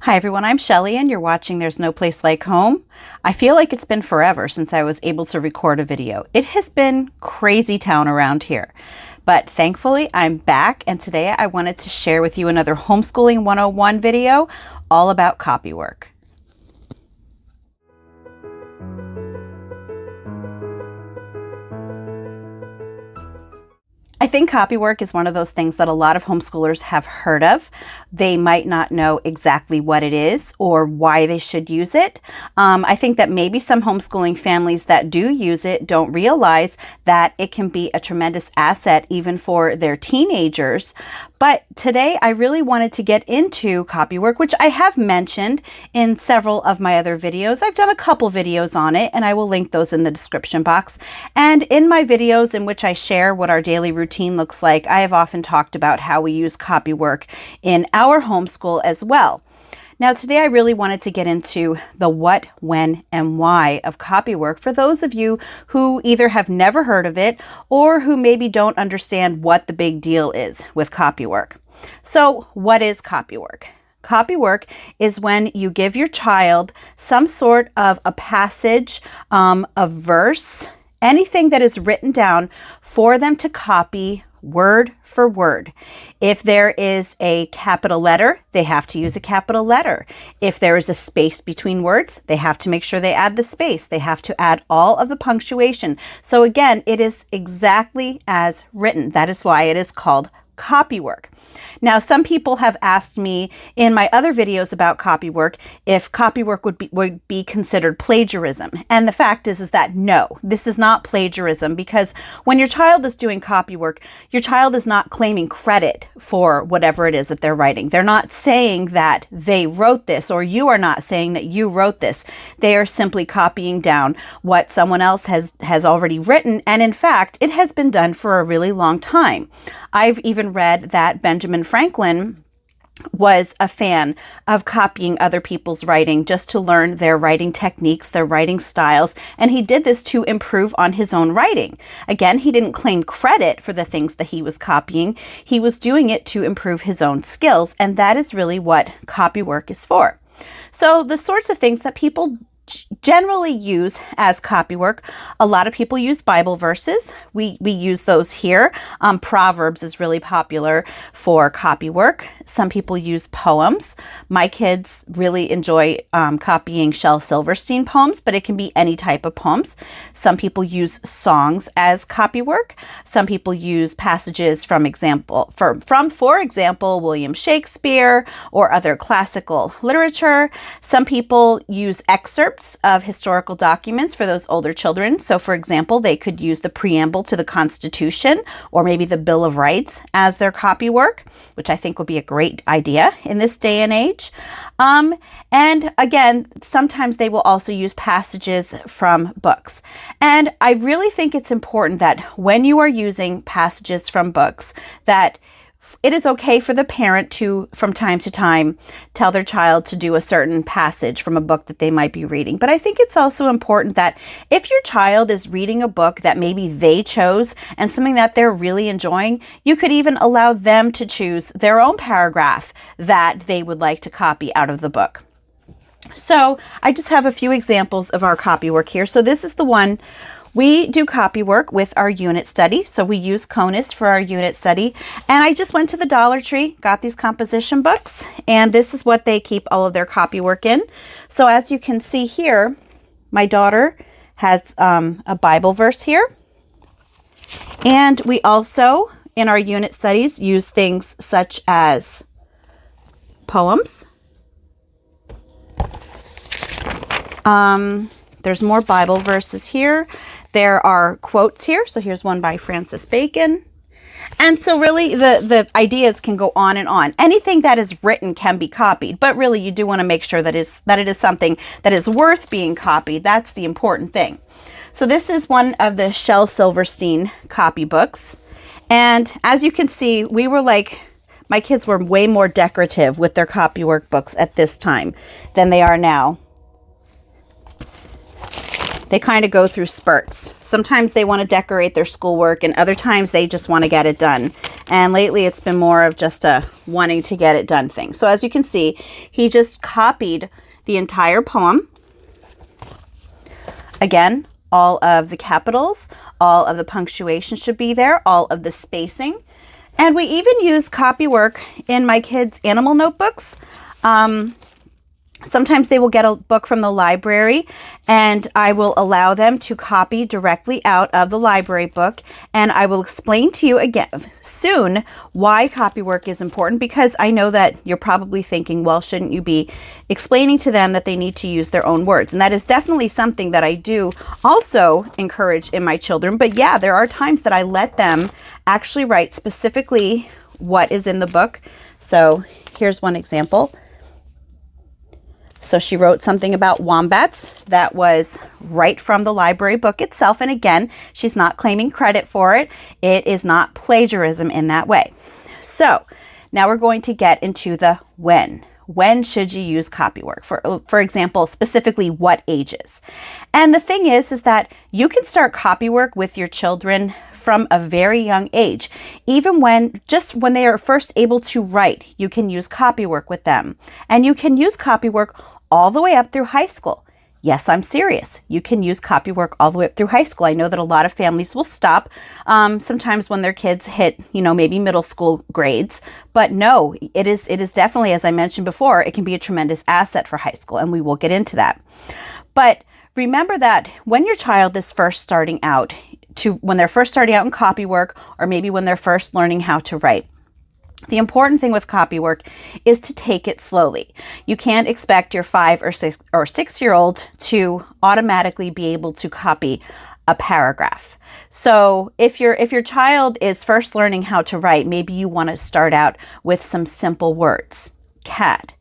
Hi everyone, I'm Shelly and you're watching There's No Place Like Home. I feel like it's been forever since I was able to record a video. It has been crazy town around here, but thankfully I'm back, and today I wanted to share with you another Homeschooling 101 video all about copywork. I think copywork is one of those things that a lot of homeschoolers have heard of. They might not know exactly what it is or why they should use it. I think that maybe some homeschooling families that do use it don't realize that it can be a tremendous asset even for their teenagers. But today I really wanted to get into copywork, which I have mentioned in several of my other videos. I've done a couple videos on it, and I will link those in the description box. And in my videos in which I share what our daily routine looks like, I have often talked about how we use copywork in our homeschool as well. Now today I really wanted to get into the what, when, and why of copywork for those of you who either have never heard of it or who maybe don't understand what the big deal is with copywork. So what is copywork? Copywork is when you give your child some sort of a passage, a verse, anything that is written down for them to copy word for word. If there is a capital letter, they have to use a capital letter. If there is a space between words, they have to make sure they add the space. They have to add all of the punctuation. So again, it is exactly as written. That is why it is called copywork. Now, some people have asked me in my other videos about copywork if copywork would be considered plagiarism. And the fact is that no, this is not plagiarism, because when your child is doing copywork, your child is not claiming credit for whatever it is that they're writing. They're not saying that they wrote this, or you are not saying that you wrote this. They are simply copying down what someone else has already written. And in fact, it has been done for a really long time. I've even read that Benjamin Franklin was a fan of copying other people's writing just to learn their writing techniques, their writing styles, and he did this to improve on his own writing. Again, he didn't claim credit for the things that he was copying. He was doing it to improve his own skills, and that is really what copywork is for. So the sorts of things that people generally use as copywork, a lot of people use Bible verses. We use those here. Proverbs is really popular for copywork. Some people use poems. My kids really enjoy copying Shel Silverstein poems, but it can be any type of poems. Some people use songs as copywork. Some people use passages for example, William Shakespeare or other classical literature. Some people use excerpts of historical documents for those older children. So for example, they could use the preamble to the Constitution or maybe the Bill of Rights as their copywork, which I think would be a great idea in this day and age. And again, sometimes they will also use passages from books. And I really think it's important that when you are using passages from books, that it is okay for the parent to, from time to time, tell their child to do a certain passage from a book that they might be reading. But I think it's also important that if your child is reading a book that maybe they chose and something that they're really enjoying, you could even allow them to choose their own paragraph that they would like to copy out of the book. So I just have a few examples of our copywork here. So this is the one. We do copywork with our unit study. So we use CONUS for our unit study. And I just went to the Dollar Tree, got these composition books, and this is what they keep all of their copywork in. So as you can see here, my daughter has a Bible verse here. And we also, in our unit studies, use things such as poems. There's more Bible verses here. There are quotes here. So here's one by Francis Bacon. And so really the ideas can go on and on. Anything that is written can be copied, but really you do want to make sure that it is something that is worth being copied. That's the important thing. So this is one of the Shel Silverstein copybooks. And as you can see, my kids were way more decorative with their copywork books at this time than they are now. They kind of go through spurts. Sometimes they want to decorate their schoolwork and other times they just want to get it done. And lately it's been more of just a wanting to get it done thing. So as you can see, he just copied the entire poem. Again, all of the capitals, all of the punctuation should be there, all of the spacing. And we even use Copywork in my kids' animal notebooks. Sometimes they will get a book from the library and I will allow them to copy directly out of the library book. And I will explain to you again soon why Copywork is important, because I know that you're probably thinking, well, shouldn't you be explaining to them that they need to use their own words? And that is definitely something that I do also encourage in my children. But yeah, there are times that I let them actually write specifically what is in the book. So here's one example. So she wrote something about wombats that was right from the library book itself. And again, she's not claiming credit for it. It is not plagiarism in that way. So now we're going to get into the when. When should you use Copywork? For example, specifically what ages? And the thing is that you can start Copywork with your children from a very young age. Even when they are first able to write, you can use Copywork with them. And you can use Copywork all the way up through high school. Yes, I'm serious. You can use Copywork all the way up through high school. I know that a lot of families will stop sometimes when their kids hit, maybe middle school grades. But no, it is definitely, as I mentioned before, it can be a tremendous asset for high school, and we will get into that. But remember that when your child is first starting out, when they're first starting out in Copywork, or maybe when they're first learning how to write, the important thing with Copywork is to take it slowly. You can't expect your 5 or 6 year old to automatically be able to copy a paragraph. So if your child is first learning how to write, maybe you want to start out with some simple words: cat,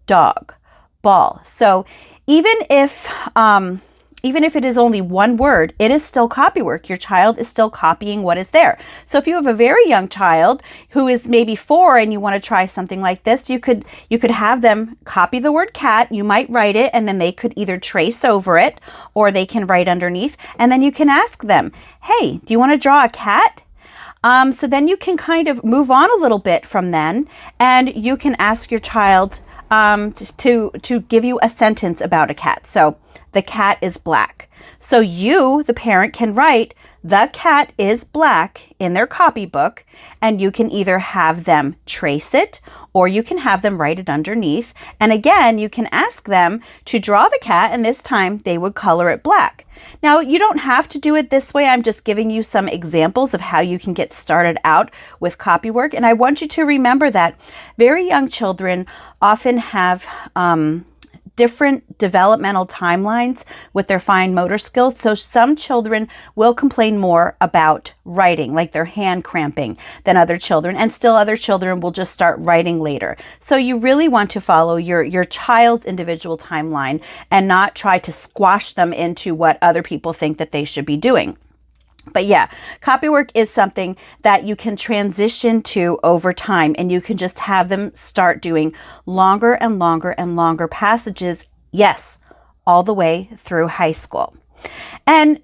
dog, ball. So even if it is only one word, it is still Copywork. Your child is still copying what is there. So if you have a very young child who is maybe 4 and you want to try something like this, you could have them copy the word cat. You might write it and then they could either trace over it or they can write underneath. And then you can ask them, hey, do you want to draw a cat? So then you can kind of move on a little bit from then, and you can ask your child to give you a sentence about a cat. So the cat is black. So you, the parent, can write the cat is black in their copybook, and you can either have them trace it or you can have them write it underneath. And again, you can ask them to draw the cat, and this time they would color it black. Now, you don't have to do it this way. I'm just giving you some examples of how you can get started out with Copywork. And I want you to remember that very young children often have different developmental timelines with their fine motor skills. So some children will complain more about writing, like their hand cramping, than other children, and still other children will just start writing later. So you really want to follow your child's individual timeline and not try to squash them into what other people think that they should be doing. But yeah, Copywork is something that you can transition to over time, and you can just have them start doing longer and longer and longer passages. Yes, all the way through high school. And,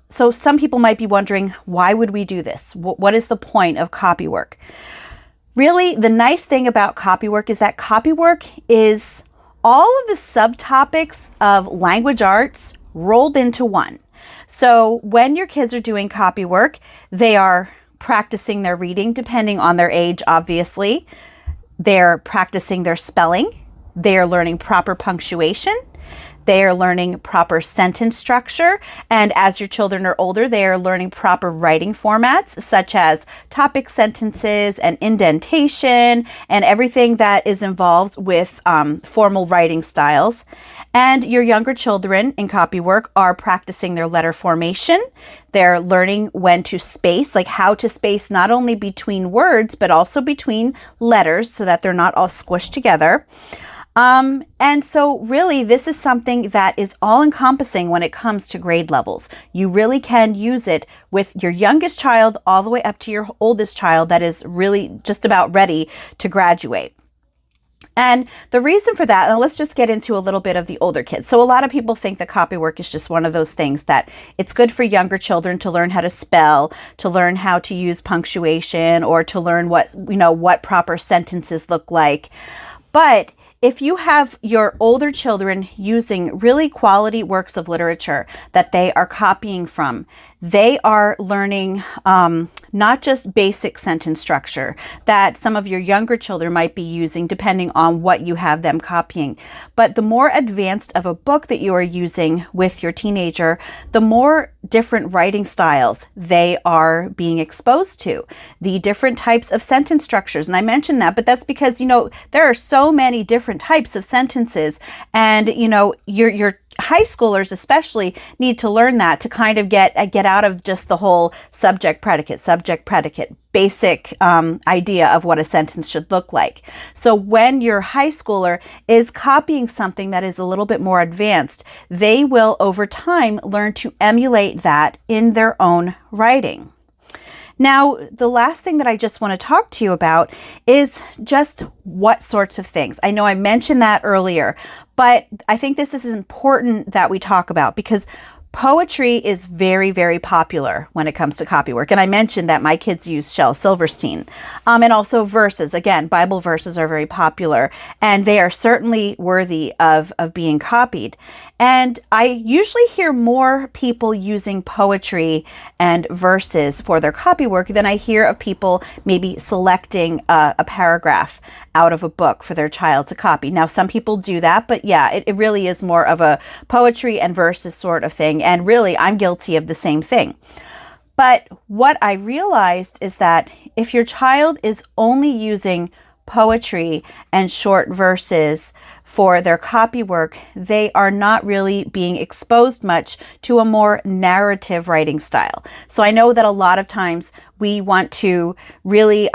so some people might be wondering, why would we do this? What is the point of Copywork? Really, the nice thing about Copywork is that Copywork is all of the subtopics of language arts rolled into one. So when your kids are doing Copywork, they are practicing their reading, depending on their age, obviously. They're practicing their spelling. They are learning proper punctuation. They are learning proper sentence structure. And as your children are older, they are learning proper writing formats, such as topic sentences and indentation and everything that is involved with formal writing styles. And your younger children in Copywork are practicing their letter formation. They're learning when to space, like how to space not only between words, but also between letters so that they're not all squished together. And so really this is something that is all encompassing when it comes to grade levels. You really can use it with your youngest child all the way up to your oldest child that is really just about ready to graduate. And the reason for that, and let's just get into a little bit of the older kids. So a lot of people think that copywork is just one of those things that it's good for younger children to learn how to spell, to learn how to use punctuation, or to learn what proper sentences look like. But if you have your older children using really quality works of literature that they are copying from, they are learning not just basic sentence structure that some of your younger children might be using depending on what you have them copying. But the more advanced of a book that you are using with your teenager, the more different writing styles they are being exposed to, the different types of sentence structures. And I mentioned that, but that's because, there are so many different types of sentences, and, your high schoolers especially need to learn that to kind of get out of just the whole subject predicate basic idea of what a sentence should look like. So when your high schooler is copying something that is a little bit more advanced, they will over time learn to emulate that in their own writing. Now, the last thing that I just want to talk to you about is just what sorts of things. I know I mentioned that earlier, but I think this is important that we talk about because poetry is very, very popular when it comes to copywork. And I mentioned that my kids use Shel Silverstein. And also verses. Again, Bible verses are very popular, and they are certainly worthy of being copied. And I usually hear more people using poetry and verses for their copywork than I hear of people maybe selecting a paragraph out of a book for their child to copy. Now, some people do that, but yeah, it really is more of a poetry and verses sort of thing. And really, I'm guilty of the same thing. But what I realized is that if your child is only using poetry and short verses for their copywork, they are not really being exposed much to a more narrative writing style. So I know that a lot of times we want to really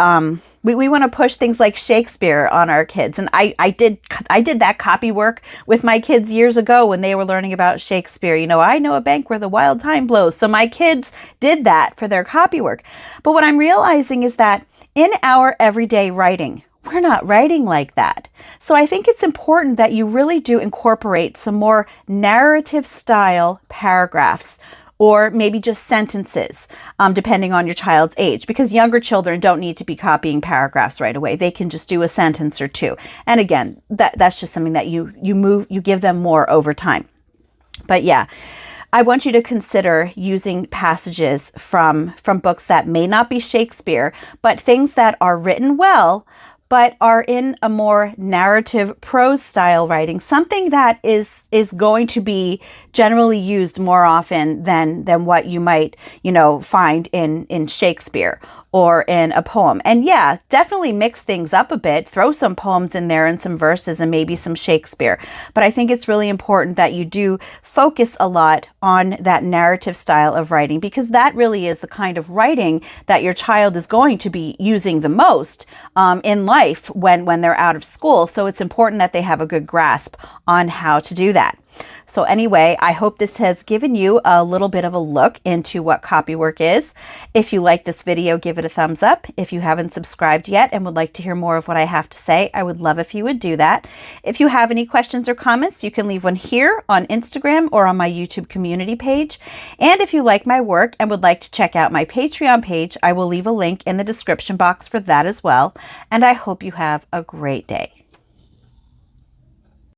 we want to push things like Shakespeare on our kids. And I did that copywork with my kids years ago when they were learning about Shakespeare. I know a bank where the wild thyme blows. So my kids did that for their copywork. But what I'm realizing is that in our everyday writing, we're not writing like that. So I think it's important that you really do incorporate some more narrative style paragraphs, or maybe just sentences, depending on your child's age, because younger children don't need to be copying paragraphs right away. They can just do a sentence or two. And again, that's just something that you give them more over time. But yeah, I want you to consider using passages from books that may not be Shakespeare, but things that are written well, but are in a more narrative prose style writing, something that is going to be generally used more often than what you might, find in Shakespeare or in a poem. And yeah, definitely mix things up a bit, throw some poems in there and some verses and maybe some Shakespeare. But I think it's really important that you do focus a lot on that narrative style of writing, because that really is the kind of writing that your child is going to be using the most in life when they're out of school. So it's important that they have a good grasp on how to do that. So anyway, I hope this has given you a little bit of a look into what copywork is. If you like this video, give it a thumbs up. If you haven't subscribed yet and would like to hear more of what I have to say, I would love if you would do that. If you have any questions or comments, you can leave one here on Instagram or on my YouTube community page. And if you like my work and would like to check out my Patreon page, I will leave a link in the description box for that as well. And I hope you have a great day.